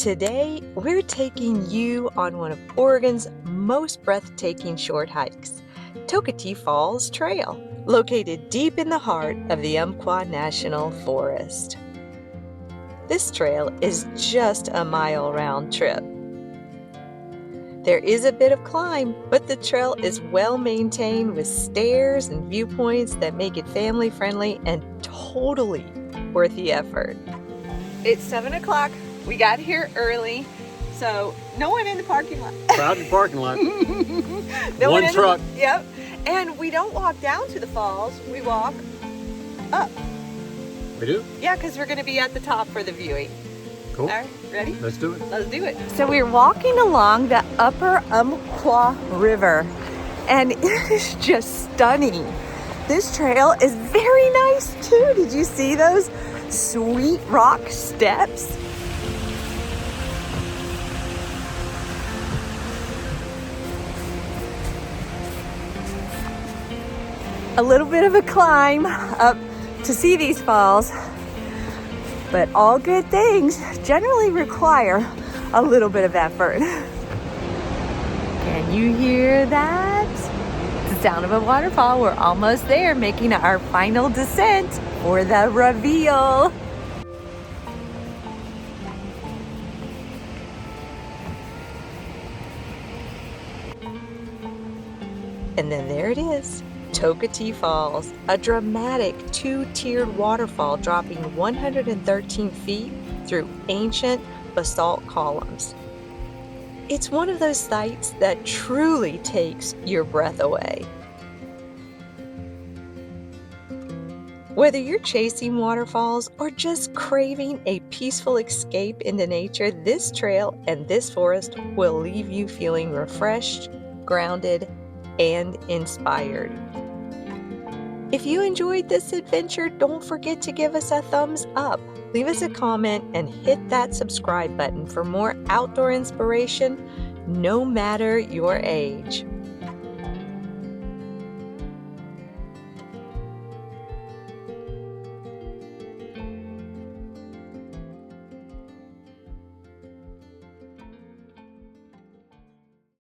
Today, we're taking you on one of Oregon's most breathtaking short hikes, Toketee Falls Trail, located deep in the heart of the Umpqua National Forest. This trail is just a mile round trip. There is a bit of climb, but the trail is well maintained with stairs and viewpoints that make it family friendly and totally worth the effort. It's 7 o'clock. We got here early, so no one in the parking lot. Crowded parking lot. One truck. Yep. And we don't walk down to the falls, we walk up. We do? Yeah, because we're going to be at the top for the viewing. Cool. All right, ready? Let's do it. Let's do it. So we're walking along the upper Umpqua River, and it is just stunning. This trail is very nice too. Did you see those sweet rock steps? A little bit of a climb up to see these falls, but all good things generally require a little bit of effort. Can you hear that? It's the sound of a waterfall. We're almost there, making our final descent for the reveal. And then there it is. Toketee Falls, a dramatic two-tiered waterfall dropping 113 feet through ancient basalt columns. It's one of those sights that truly takes your breath away. Whether you're chasing waterfalls or just craving a peaceful escape into nature, this trail and this forest will leave you feeling refreshed, grounded, and inspired. If you enjoyed this adventure, don't forget to give us a thumbs up, leave us a comment, and hit that subscribe button for more outdoor inspiration, no matter your age.